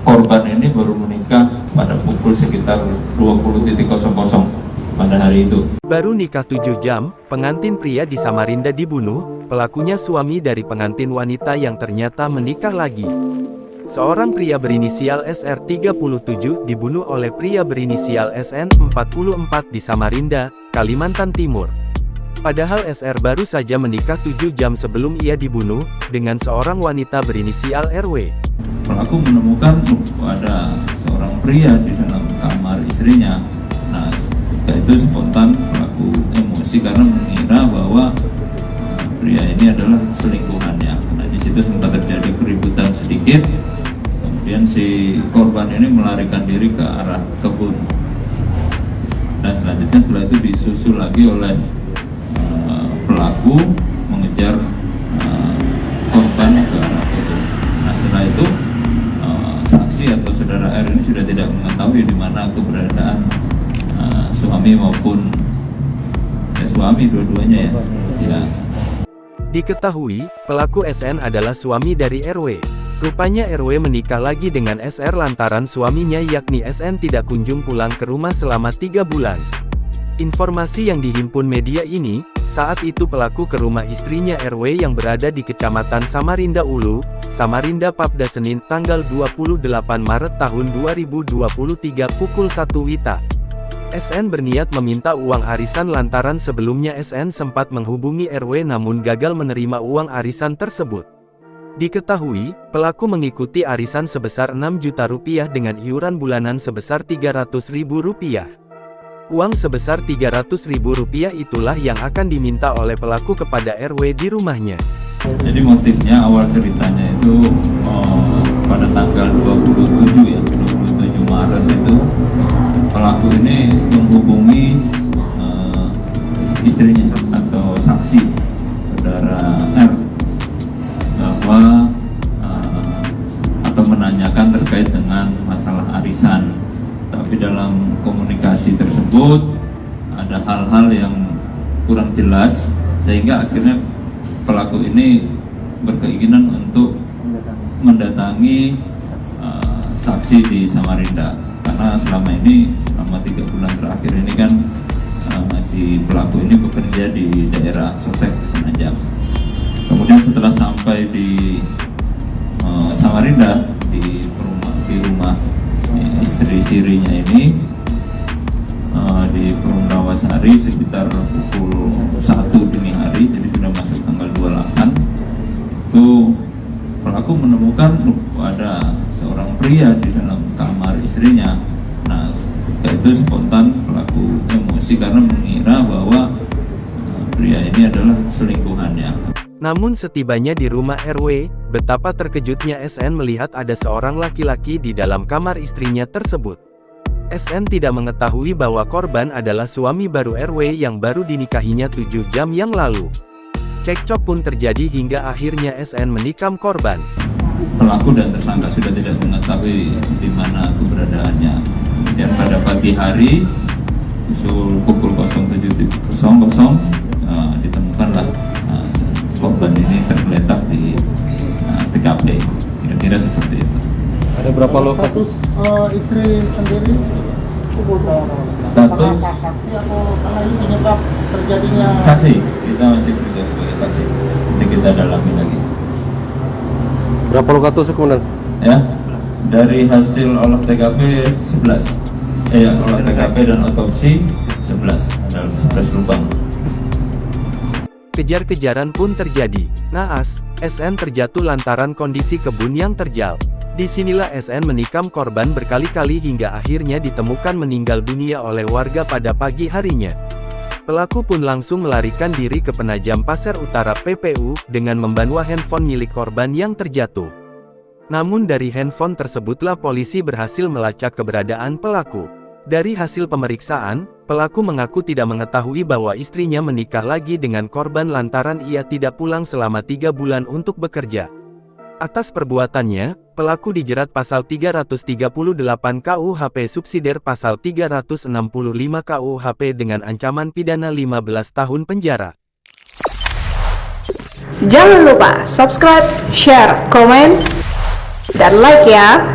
korban ini baru menikah pada pukul sekitar 20.00 pada hari itu. Baru nikah 7 jam, pengantin pria di Samarinda dibunuh, pelakunya suami dari pengantin wanita yang ternyata menikah lagi. Seorang pria berinisial SR 37 dibunuh oleh pria berinisial SN 44 di Samarinda, Kalimantan Timur. Padahal SR baru saja menikah 7 jam sebelum ia dibunuh, dengan seorang wanita berinisial RW. Pelaku menemukan ada seorang pria di dalam kamar istrinya. Nah, ketika itu spontan pelaku emosi karena mengira bahwa pria ini adalah selingkuhannya. Nah, di situ sempat terjadi keributan sedikit. Kemudian si korban ini melarikan diri ke arah kebun. Dan selanjutnya setelah itu disusul lagi oleh pelaku mengejar korban ke arah kebun. Nah, setelah itu saksi atau saudara R ini sudah tidak mengetahui di mana keberadaan suami maupun suami dua-duanya ya. Diketahui, pelaku SN adalah suami dari RW. Rupanya RW menikah lagi dengan SR lantaran suaminya yakni SN tidak kunjung pulang ke rumah selama 3 bulan. Informasi yang dihimpun media ini, saat itu pelaku ke rumah istrinya RW yang berada di Kecamatan Samarinda Ulu, Samarinda pada Senin tanggal 28 Maret tahun 2023 pukul 1 WITA. SN berniat meminta uang arisan lantaran sebelumnya SN sempat menghubungi RW namun gagal menerima uang arisan tersebut. Diketahui, pelaku mengikuti arisan sebesar 6 juta rupiah dengan iuran bulanan sebesar 300 ribu rupiah. Uang sebesar 300 ribu rupiah itulah yang akan diminta oleh pelaku kepada RW di rumahnya. Jadi motifnya awal ceritanya itu pada tanggal 27 Maret itu pelaku ini menghubungi istrinya atau saksi saudara R bahwa atau menanyakan terkait dengan masalah arisan. Tapi dalam komunikasi tersebut ada hal-hal yang kurang jelas sehingga akhirnya pelaku ini berkeinginan untuk mendatangi saksi di Samarinda karena selama 3 bulan terakhir ini kan si pelaku ini bekerja di daerah Sotek Penajam. Kemudian setelah sampai di Samarinda di rumah istri sirinya ini di Perum Rawasari sekitar pukul 1 dini hari, jadi sudah masuk tanggal 28 itu pelaku menemukan ada seorang pria di dalam kamar istrinya. Nah, ketika itu spontan pelaku emosi karena mengira bahwa pria ini adalah selingkuhannya. Namun setibanya di rumah RW, betapa terkejutnya SN melihat ada seorang laki-laki di dalam kamar istrinya tersebut. SN tidak mengetahui bahwa korban adalah suami baru RW yang baru dinikahinya 7 jam yang lalu. Cekcok pun terjadi hingga akhirnya SN menikam korban. Pelaku dan tersangka sudah tidak mengetahui di mana keberadaannya. Dan pada pagi hari, usul pukul 07.00 ditemukanlah korban ini tergeletak di TKP. Kira-kira seperti itu. Ada berapa lokasi? Istri sendiri status saksi atau karena ini penyebab terjadinya saksi, kita masih bekerja sebagai saksi. Nanti kita dalami lagi. Berapa lokasi kemudian? Ya, dari hasil olah TKP 11. Olah TKP dan otopsi 11. Ada 11 lubang. Kejar-kejaran pun terjadi. Naas, SN terjatuh lantaran kondisi kebun yang terjal. Disinilah SN menikam korban berkali-kali hingga akhirnya ditemukan meninggal dunia oleh warga pada pagi harinya. Pelaku pun langsung melarikan diri ke Penajam Pasir Utara PPU dengan membawa handphone milik korban yang terjatuh. Namun dari handphone tersebutlah polisi berhasil melacak keberadaan pelaku. Dari hasil pemeriksaan, pelaku mengaku tidak mengetahui bahwa istrinya menikah lagi dengan korban lantaran ia tidak pulang selama 3 bulan untuk bekerja. Atas perbuatannya, pelaku dijerat pasal 338 KUHP subsidiar pasal 365 KUHP dengan ancaman pidana 15 tahun penjara. Jangan lupa subscribe, share, komen, dan like ya!